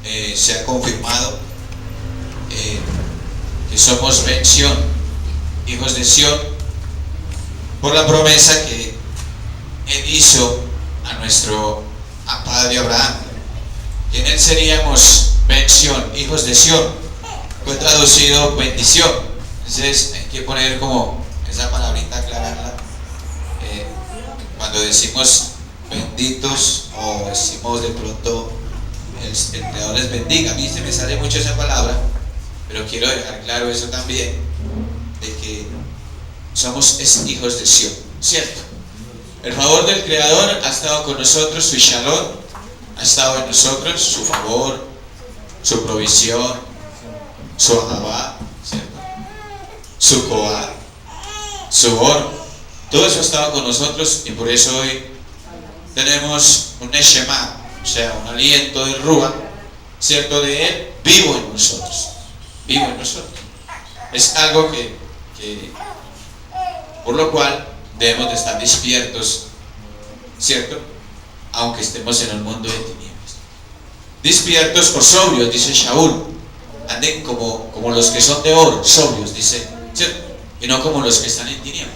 se ha confirmado que somos Ben Sión, hijos de Sión, por la promesa que Él hizo a nuestro padre Abraham, que en Él seríamos Ben Sión, hijos de Sión. Fue traducido bendición. Entonces hay que poner como esa palabrita, aclararla. Cuando decimos benditos o decimos de pronto el Creador les bendiga, a mí se me sale mucho esa palabra, pero quiero dejar claro eso también, de que somos hijos de Sión, ¿cierto? El favor del Creador ha estado con nosotros, su Shalom ha estado en nosotros, su favor, su provisión, su Ahabá, ¿cierto? Su Koah, su Or, todo eso ha estado con nosotros, y por eso hoy tenemos un Neshama, o sea, un aliento de Rúa, ¿cierto? De Él vivo en nosotros, vivo en nosotros. Es algo que por lo cual debemos de estar despiertos, ¿cierto? Aunque estemos en el mundo de tinieblas. Despiertos o sobrios, dice Shaul. Anden como los que son de oro, sobrios, dice, ¿cierto? Y no como los que están en tinieblas.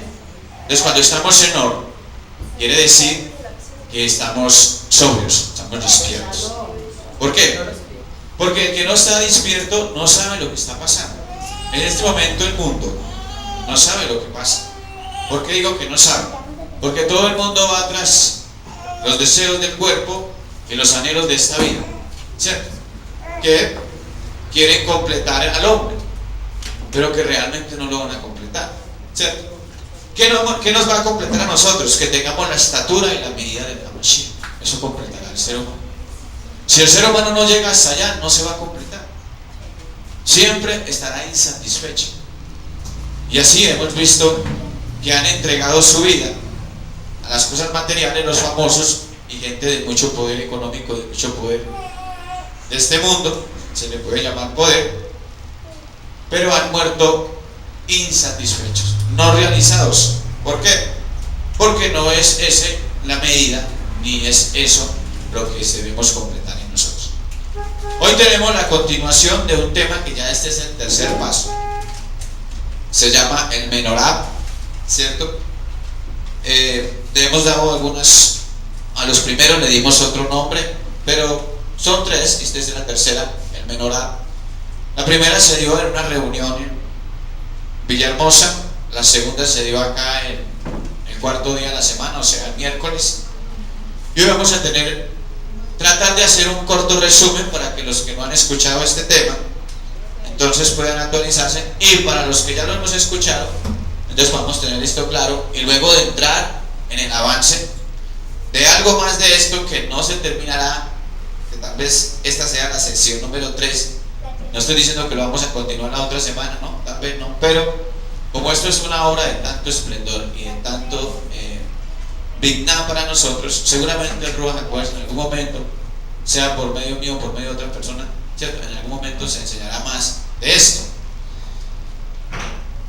Entonces, cuando estamos en oro, quiere decir que estamos sobrios, estamos despiertos. ¿Por qué? Porque el que no está despierto no sabe lo que está pasando. En este momento el mundo no sabe lo que pasa. ¿Por qué digo que no sabe? Porque todo el mundo va tras los deseos del cuerpo y los anhelos de esta vida, ¿cierto? Que quieren completar al hombre, pero que realmente no lo van a completar, ¿cierto? ¿Qué nos va a completar a nosotros? Que tengamos la estatura y la medida de la Mashiach. Eso completará al ser humano. Si el ser humano no llega hasta allá, no se va a completar. Siempre estará insatisfecho. Y así hemos visto que han entregado su vida a las cosas materiales, los famosos y gente de mucho poder económico, de mucho poder de este mundo, se le puede llamar poder, pero han muerto insatisfechos, no realizados. ¿Por qué? Porque no es ese la medida, ni es eso lo que debemos completar en nosotros. Hoy tenemos la continuación de un tema que ya este es el tercer paso. Se llama el Menorá, ¿cierto? Le hemos dado algunas, a los primeros le dimos otro nombre, pero son tres, esta es la tercera, el Menorá. La primera se dio en una reunión en Villahermosa, la segunda se dio acá en el cuarto día de la semana, o sea, el miércoles. Y hoy vamos a tratar de hacer un corto resumen para que los que no han escuchado este tema, entonces puedan actualizarse, y para los que ya lo hemos escuchado, entonces podamos tener esto claro, y luego de entrar en el avance de algo más de esto que no se terminará, que tal vez esta sea la sección número 3. No estoy diciendo que lo vamos a continuar la otra semana, no, tal vez no, pero como esto es una obra de tanto esplendor y de tanto digna para nosotros, seguramente el Ruach HaKodesh en algún momento, sea por medio mío o por medio de otra persona, ¿cierto? En algún momento se enseñará más de esto.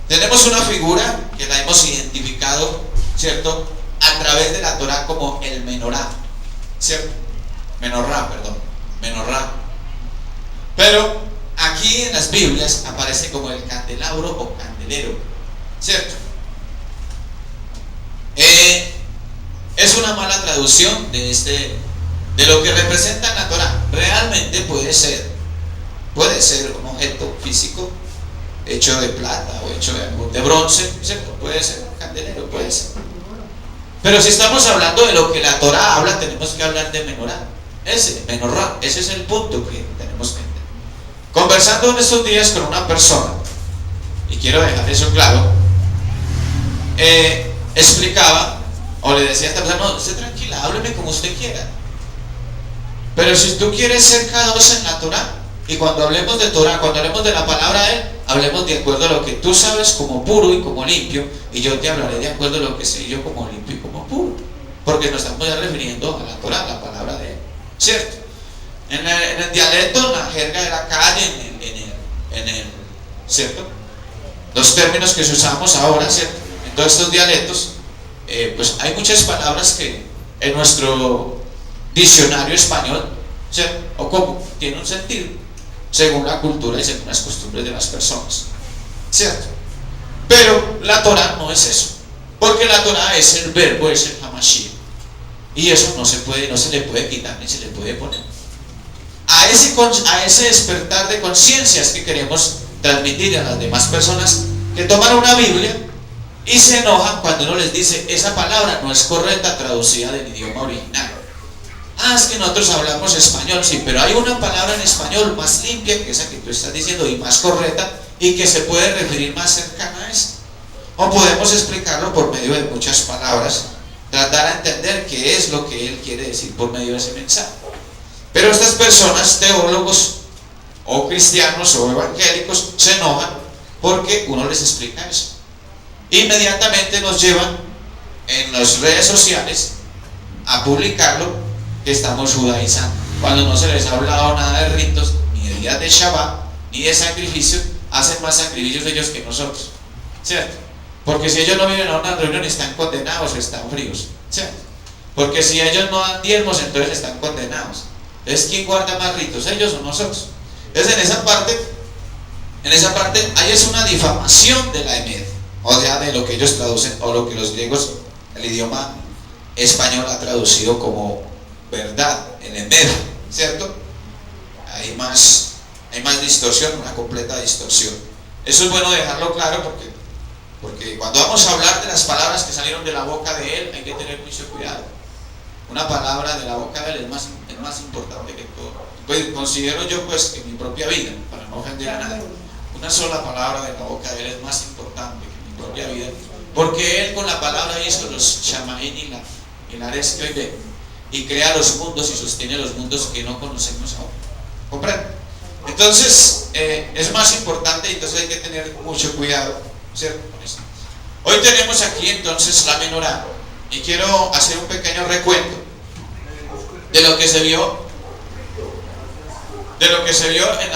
Tenemos una figura que la hemos identificado, ¿cierto? A través de la Torah como el Menorá, ¿cierto? Menorá. Pero aquí en las Biblias aparece como el candelabro o candelero, ¿cierto? Es una mala traducción de lo que representa en la Torah. Realmente puede ser un objeto físico hecho de plata o hecho de bronce, ¿cierto? Puede ser un candelero, puede ser. Pero si estamos hablando de lo que la Torah habla, tenemos que hablar de Menorá. Menorá, ese es el punto que tenemos que entender. Conversando en estos días con una persona, y quiero dejar eso claro, explicaba o le decía a esta persona: no, esté tranquila, hábleme como usted quiera, pero si tú quieres ser K2 en la Torah, y cuando hablemos de Torah, cuando hablemos de la palabra de Él, hablemos de acuerdo a lo que tú sabes como puro y como limpio, y yo te hablaré de acuerdo a lo que sé yo como limpio y como puro, porque nos estamos ya refiriendo a la Torah, la palabra de Él, ¿cierto? En el dialecto, en la jerga de la calle, ¿cierto? Los términos que usamos ahora, ¿cierto? En todos estos dialectos, pues hay muchas palabras que en nuestro diccionario español ¿cierto? O cómo tiene un sentido, según la cultura y según las costumbres de las personas, ¿cierto? Pero la Torah no es eso, porque la Torah es el verbo, es el Hamashiach, y eso no se le puede quitar ni se le puede poner. A ese despertar de conciencias que queremos transmitir a las demás personas que toman una Biblia y se enojan cuando uno les dice esa palabra no es correcta traducida del idioma original. Es que nosotros hablamos español, sí, pero hay una palabra en español más limpia que esa que tú estás diciendo y más correcta y que se puede referir más cercana a eso. O podemos explicarlo por medio de muchas palabras, tratar a entender qué es lo que él quiere decir por medio de ese mensaje. Pero estas personas, teólogos o cristianos o evangélicos, se enojan porque uno les explica eso. Inmediatamente nos llevan en las redes sociales a publicarlo que estamos judaizando, cuando no se les ha hablado nada de ritos, ni de días de Shabbat, ni de sacrificio. Hacen más sacrificios ellos que nosotros, ¿cierto? Porque si ellos no vienen a una reunión están condenados, están fríos, ¿cierto? Porque si ellos no dan diezmos, entonces están condenados. Entonces, ¿quién guarda más ritos, ellos o nosotros? Entonces, en esa parte ahí es una difamación de la Emed, o sea, de lo que ellos traducen, o lo que los griegos, el idioma español ha traducido como verdad, el Emed, ¿cierto? Hay más distorsión, una completa distorsión. Eso es bueno dejarlo claro porque cuando vamos a hablar de las palabras que salieron de la boca de él, hay que tener mucho cuidado. Una palabra de la boca de él es más importante que todo. Pues considero yo pues que en mi propia vida, para no ofender a nadie, una sola palabra de la boca de él es más importante que mi propia vida, porque él con la palabra hizo los Shamaín y la Ares que hoy ve, y crea los mundos y sostiene los mundos que no conocemos ahora. ¿Comprenden? Entonces es más importante y entonces hay que tener mucho cuidado, ¿cierto? Con eso. Hoy tenemos aquí entonces la menorá y quiero hacer un pequeño recuento de lo que se vio en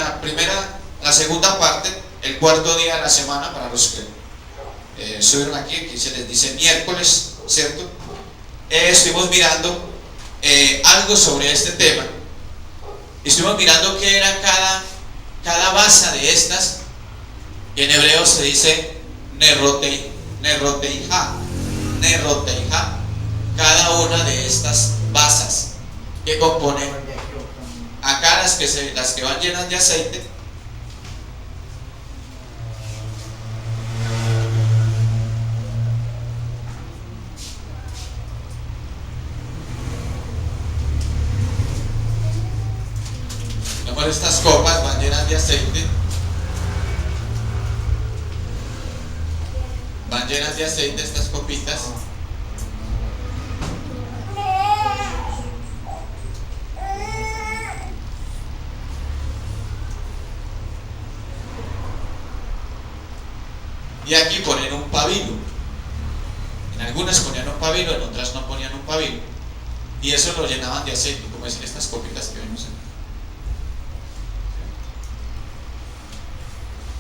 la segunda parte, el cuarto día de la semana, para los que estuvieron aquí se les dice miércoles, ¿cierto? Estuvimos mirando algo sobre este tema. Estuvimos mirando qué era cada basa de estas, que en hebreo se dice neroteija, cada una de estas basas que componen acá las que van llenas de aceite, estas copas van llenas de aceite, estas copitas. Y aquí ponen un pabilo. En algunas ponían un pabilo, en otras no ponían un pabilo. Y eso lo llenaban de aceite, como es en estas copitas que vemos aquí.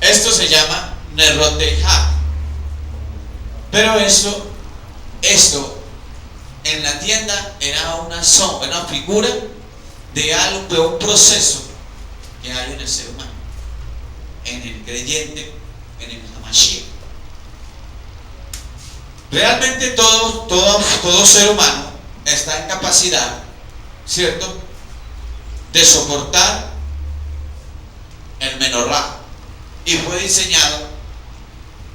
Esto se llama Neroteja. Pero esto en la tienda era una figura de algo, de un proceso que hay en el ser humano, en el creyente, en el Hamashiach. Realmente todo ser humano está en capacidad, ¿cierto?, de soportar el menorá. Y fue diseñado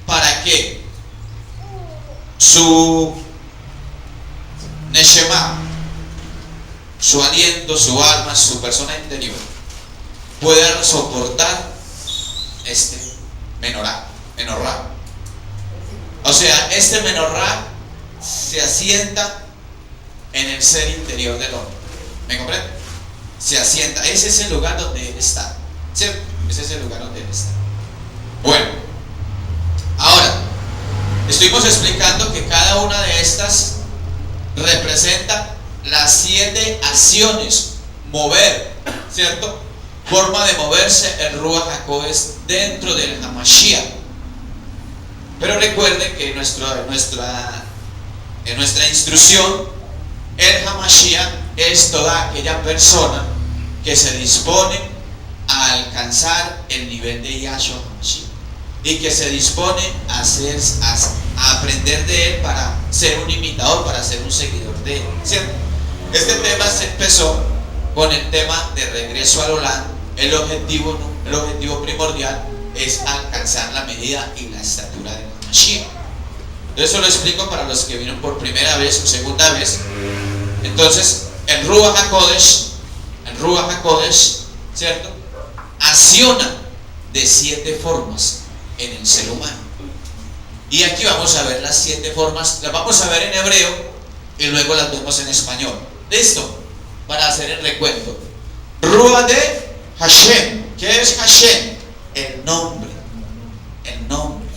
para que su neshama, su aliento, su alma, su persona interior pueda soportar este menorá. O sea, este menorá se asienta en el ser interior del hombre. ¿Me comprende? Se asienta. Ese es el lugar donde él está, ¿cierto? Ese es el lugar donde él está. Bueno, ahora estuvimos explicando que cada una de estas representa las 7 acciones, mover, ¿cierto? Forma de moverse el Ruach HaKodesh dentro del Hamashiach. Pero recuerden que en nuestra instrucción, el Hamashiach es toda aquella persona que se disponen a alcanzar el nivel de Yahshua HaMashiach y que se disponen a aprender de él para ser un imitador, para ser un seguidor de él, ¿cierto? Este tema se empezó con el tema de regreso al Olam. El objetivo primordial es alcanzar la medida y la estatura de Mashiach. Eso lo explico para los que vieron por primera vez o segunda vez. Entonces, el Ruach HaKodesh, ¿cierto?, acciona de 7 formas en el ser humano. Y aquí vamos a ver las 7 formas. Las vamos a ver en hebreo y luego las vemos en español. ¿Listo? Para hacer el recuento. Ruach de Hashem. ¿Qué es Hashem? El nombre. El nombre.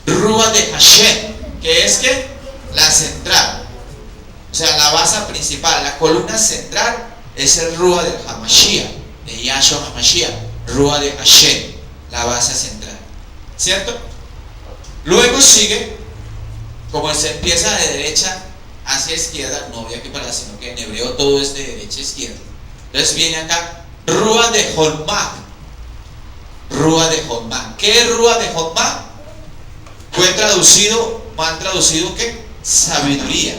Ruach de Hashem, que es que la central, o sea, la base principal, la columna central es el Ruach de Hamashiach, de Yahshua HaMashiach. Ruach de Hashem, la base central, ¿cierto? Luego sigue, como se empieza de derecha hacia izquierda, no voy aquí para, sino que en hebreo todo es de derecha a izquierda. Entonces viene acá Ruach de Holmah. Ruach de Holmah. ¿Qué es Ruach de Holmah? Fue traducido, mal traducido, ¿qué? Sabiduría.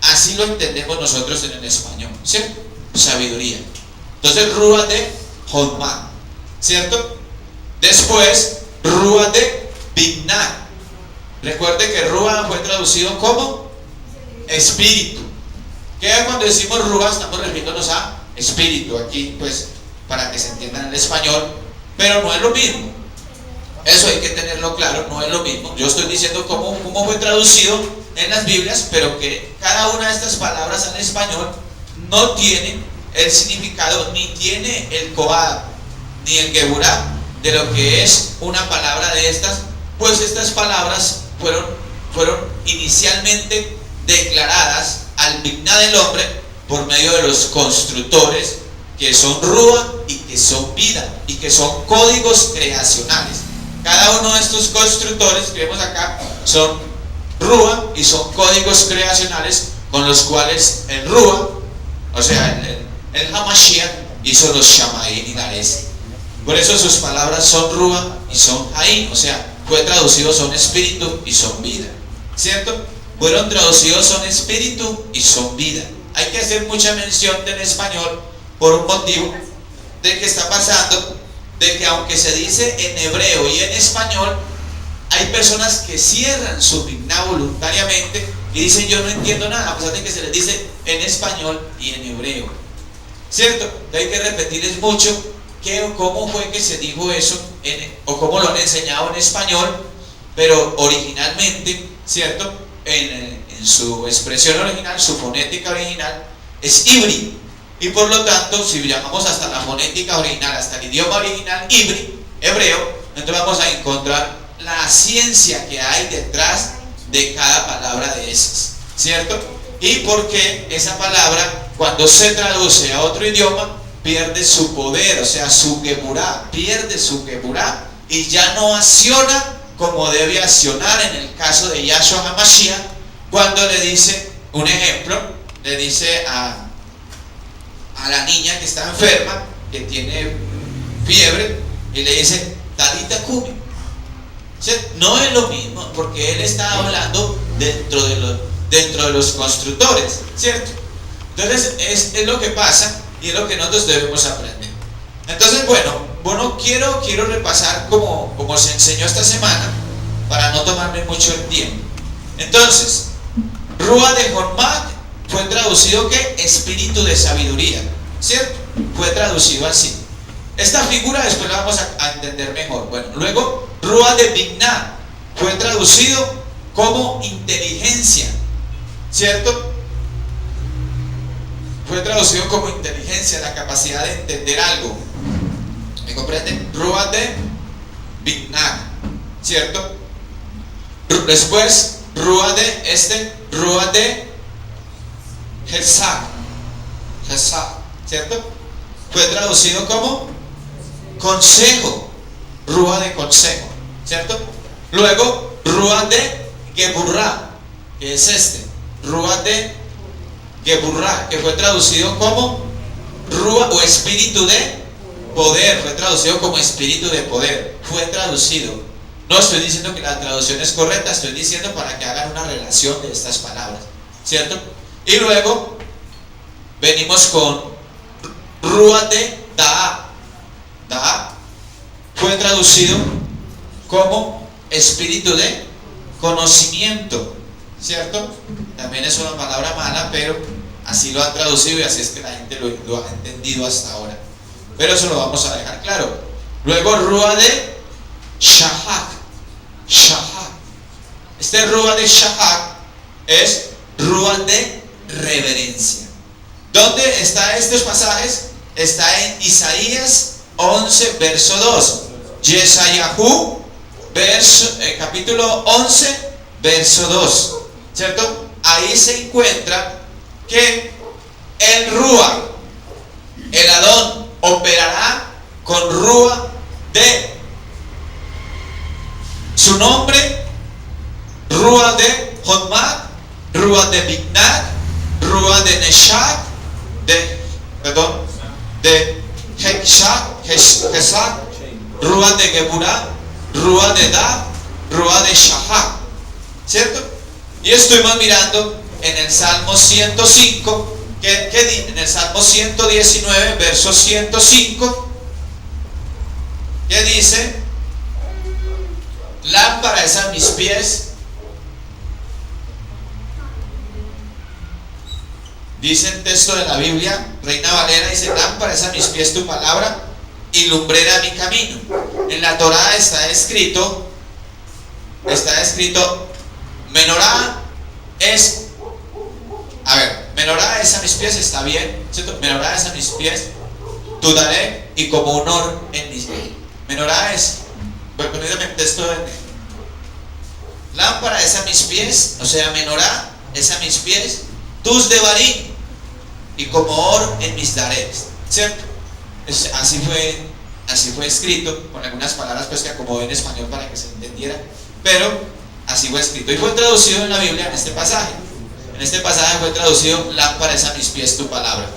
Así lo entendemos nosotros en el español, ¿cierto? Sabiduría. Entonces Ruach de Holmah, ¿cierto? Después Ruach de Binah. Recuerde que Ruach fue traducido como espíritu. ¿Qué es cuando decimos Ruach? Estamos refiriéndonos a espíritu. Aquí pues para que se entienda en el español, pero no es lo mismo. Eso hay que tenerlo claro, no es lo mismo. Yo estoy diciendo cómo fue traducido en las Biblias, pero que cada una de estas palabras en español no tiene el significado, ni tiene el Koab, ni el Geburah de lo que es una palabra de estas, pues estas palabras fueron inicialmente declaradas al Binah del hombre por medio de los constructores, que son Ruach y que son vida, y que son códigos creacionales. Cada uno de estos constructores que vemos acá son Ruach y son códigos creacionales con los cuales el Ruach, o sea, el Hamashiach, hizo los Shamaim y Nares. Por eso sus palabras son Ruach y son Haim, o sea, fue traducido son espíritu y son vida, ¿cierto? Fueron traducidos son espíritu y son vida. Hay que hacer mucha mención del español por un motivo de que está pasando, de que aunque se dice en hebreo y en español, hay personas que cierran su Binah voluntariamente y dicen yo no entiendo nada, a pesar de que se les dice en español y en hebreo, ¿cierto? Hay que repetirles mucho cómo fue que se dijo eso o cómo lo han enseñado en español, pero originalmente, ¿cierto? En su expresión original, su fonética original es ibri, y por lo tanto, si llamamos hasta la fonética original, hasta el idioma original ibri, hebreo, entonces vamos a encontrar la ciencia que hay detrás de cada palabra de esas, ¿cierto? Y porque esa palabra, cuando se traduce a otro idioma, pierde su poder, o sea, su Geburah, pierde su Geburah y ya no acciona como debe accionar en el caso de Yahshua HaMashiach, cuando le dice, un ejemplo, le dice a la niña que está enferma, que tiene fiebre, y le dice, Talita Kumi. No es lo mismo, porque él está hablando dentro de los constructores, ¿cierto? Entonces es lo que pasa y es lo que nosotros debemos aprender. Entonces, bueno, quiero repasar como se enseñó esta semana, para no tomarme mucho el tiempo. Entonces, Ruach de Holmah fue traducido que espíritu de sabiduría, ¿cierto? Fue traducido así. Esta figura después la vamos a entender mejor. Bueno, luego Ruach de Binah fue traducido como inteligencia, ¿cierto? Fue traducido como inteligencia, la capacidad de entender algo. ¿Me comprenden? Ruach de Binah, ¿cierto? Después Ruach de Hesach, ¿cierto? Fue traducido como consejo, Ruach de consejo, ¿cierto? Luego Ruach de Geburah, que es Ruach de Geburah, que fue traducido como Rúa o espíritu de poder, fue traducido como espíritu de poder, fue traducido. No estoy diciendo que la traducción es correcta, estoy diciendo para que hagan una relación de estas palabras, ¿cierto? Y luego venimos con Rúa de Da'a. Da'a fue traducido como espíritu de conocimiento, ¿cierto? También es una palabra mala, pero así lo han traducido y así es que la gente lo ha entendido hasta ahora. Pero eso lo vamos a dejar claro. Luego Rúa de Shahak. Shahak. Este Rúa de Shahak es Rúa de reverencia. ¿Dónde están estos pasajes? Está en Isaías 11, verso 2. Yesayahu, capítulo 11, verso 2. ¿Cierto? Ahí se encuentra que el Rúa, el Adón, operará con Rúa de su nombre, Rúa de Hodmad, Rúa de Bignad, Rúa de Neshak, de Hekshak, Rúa de Geburah, Rúa de Da, Rúa de Shahak, ¿cierto? Y estuvimos mirando en el Salmo 105, en el Salmo 119, verso 105, que dice: lámpara es a mis pies, dice el texto de la Biblia, Reina Valera, dice: lámpara es a mis pies tu palabra y lumbrera mi camino. En la Torá está escrito, menorá es, menorá es a mis pies, está bien, ¿cierto? Menorá es a mis pies, tu daré y como honor en mis pies. Menorá es, permítame el texto de lámpara es a mis pies, o sea, menorá es a mis pies, tus devarim y como or en mis dares, ¿cierto? Así fue escrito, con algunas palabras pues que acomodé en español para que se entendiera, pero así fue escrito y fue traducido en la Biblia en este pasaje. En este pasaje fue traducido: lámpara es a mis pies tu palabra.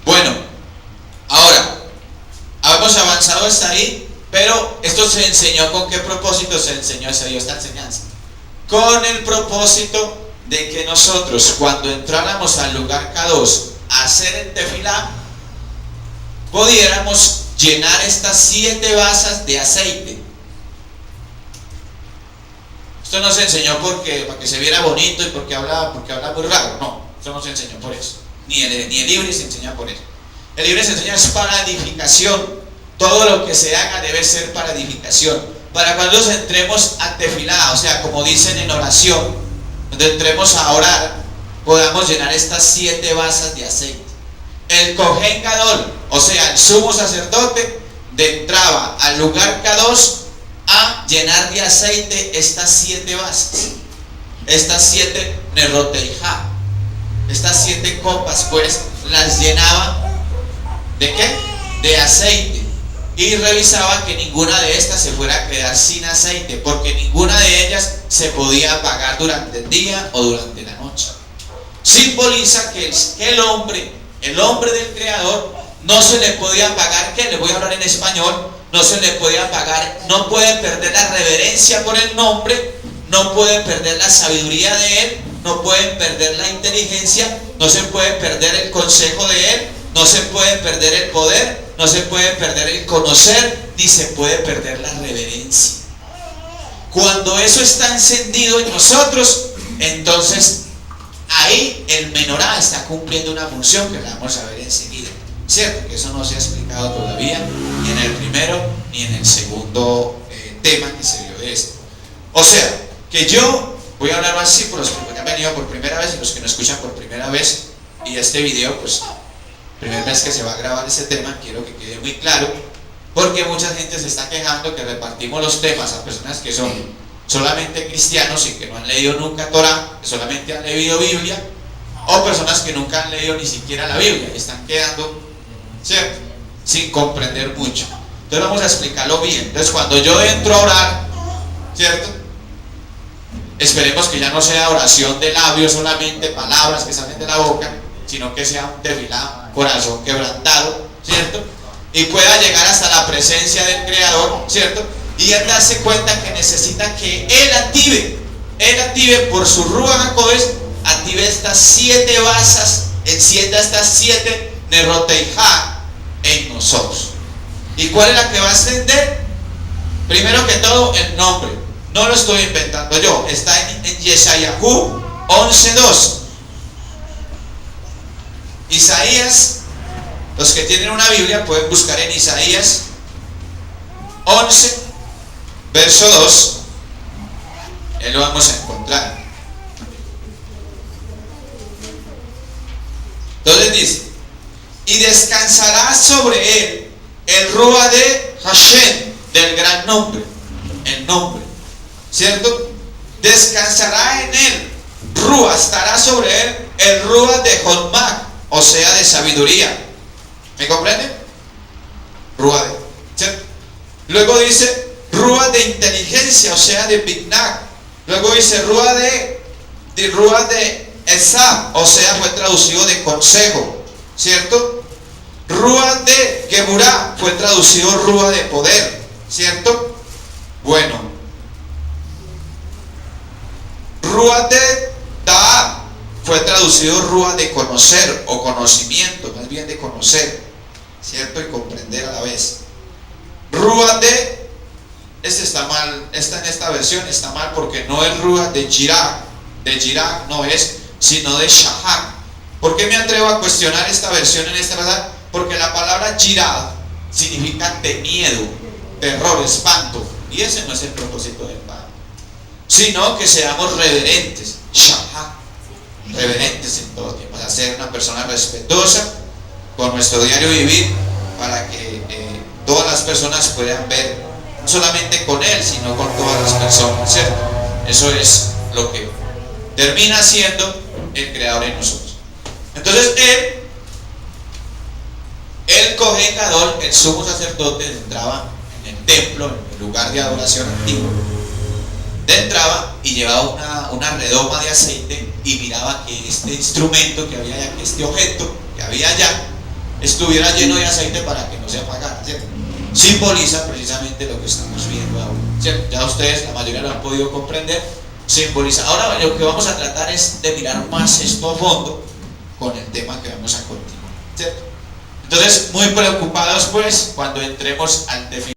Bueno, ahora hemos avanzado hasta ahí, pero esto se enseñó. ¿Con qué propósito se enseñó? Se dio esta enseñanza con el propósito de que nosotros, cuando entráramos al lugar K2 a hacer el tefilá, pudiéramos llenar estas 7 vasas de aceite. Esto no se enseñó para que se viera bonito y porque habla muy raro. No, esto no se enseñó por eso. Ni el libre se enseña por eso. El libre se enseña es para edificación. Todo lo que se haga debe ser para edificación. Para cuando nos entremos a tefilá, o sea, como dicen en oración, cuando entremos a orar, podamos llenar estas 7 vasas de aceite. El Kohen Gadol, o sea, el sumo sacerdote, entraba al lugar K2 a llenar de aceite estas 7 vasas, estas 7 neroteijá, estas 7 copas, pues las llenaba ¿de qué? De aceite, y revisaba que ninguna de estas se fuera a quedar sin aceite, porque ninguna de ellas se podía apagar durante el día o durante la noche. Simboliza que el hombre del Creador no se le podía apagar, que le voy a hablar en español, no se le puede apagar, no puede perder la reverencia por el nombre, no puede perder la sabiduría de él, no puede perder la inteligencia, no se puede perder el consejo de él, no se puede perder el poder, no se puede perder el conocer, ni se puede perder la reverencia. Cuando eso está encendido en nosotros, entonces ahí el menorá está cumpliendo una función que la vamos a ver enseguida. Cierto que eso no se ha explicado todavía ni en el primero ni en el segundo tema que se dio de esto. O sea, que yo voy a hablar así por los que han venido por primera vez y los que no escuchan por primera vez, y este video, pues, primera vez que se va a grabar ese tema, quiero que quede muy claro, porque mucha gente se está quejando que repartimos los temas a personas que son solamente cristianos y que no han leído nunca Torah, que solamente han leído Biblia, o personas que nunca han leído ni siquiera la Biblia y están quedando, ¿cierto?, sin comprender mucho. Entonces vamos a explicarlo bien. Entonces cuando yo entro a orar, ¿cierto?, esperemos que ya no sea oración de labios solamente, palabras que salen de la boca, sino que sea un tefilá corazón quebrantado, ¿cierto? Y pueda llegar hasta la presencia del Creador, ¿cierto? Y él darse cuenta que necesita que él active por su Ruach HaKodesh, active estas 7 basas, encienda estas 7 Neroteijá en nosotros. ¿Y cuál es la que va a ascender? Primero que todo, el nombre. No lo estoy inventando yo, está en Yeshayahu 11:2. Isaías, los que tienen una Biblia pueden buscar en Isaías 11, verso 2. Ahí lo vamos a encontrar. Entonces dice: y descansará sobre él el Ruach de Hashem, del gran nombre, el nombre, ¿cierto? Descansará en él, Ruach, estará sobre él el Ruach de Jotmah, o sea, de sabiduría. ¿Me comprenden? Ruach de, ¿cierto? Luego dice Ruach de inteligencia, o sea, de Bignag. Luego dice Ruach de Esab, o sea, fue traducido de consejo, ¿cierto? Ruach de Geburah fue traducido Ruach de poder, ¿cierto? Bueno, Ruach de Ta'ah fue traducido Ruach de conocer o conocimiento, más bien de conocer, ¿cierto? Y comprender a la vez. Ruach de, este está mal, en esta versión está mal porque no es Ruach de Jirah no es, sino de Shahar. ¿Por qué me atrevo a cuestionar esta versión en esta verdad? Porque la palabra Jirah significa de miedo, terror, espanto, y ese no es el propósito del Padre, sino que seamos reverentes, Shahar, reverentes en todo tiempo, o sea, ser una persona respetuosa con nuestro diario vivir, para que todas las personas puedan ver, no solamente con él, sino con todas las personas, ¿cierto? Eso es lo que termina siendo el Creador en nosotros. Entonces el Kohen Gadol, el sumo sacerdote, entraba en el templo, en el lugar de adoración antiguo, entraba y llevaba una redoma de aceite y miraba que este instrumento que había allá, que este objeto que había allá, estuviera lleno de aceite para que no se apagara, ¿cierto? Simboliza precisamente lo que estamos viendo ahora, ¿cierto? Ya ustedes, la mayoría lo han podido comprender. Simboliza. Ahora lo que vamos a tratar es de mirar más esto a fondo con el tema que vamos a continuar, ¿cierto? Entonces, muy preocupados pues cuando entremos al definitivo.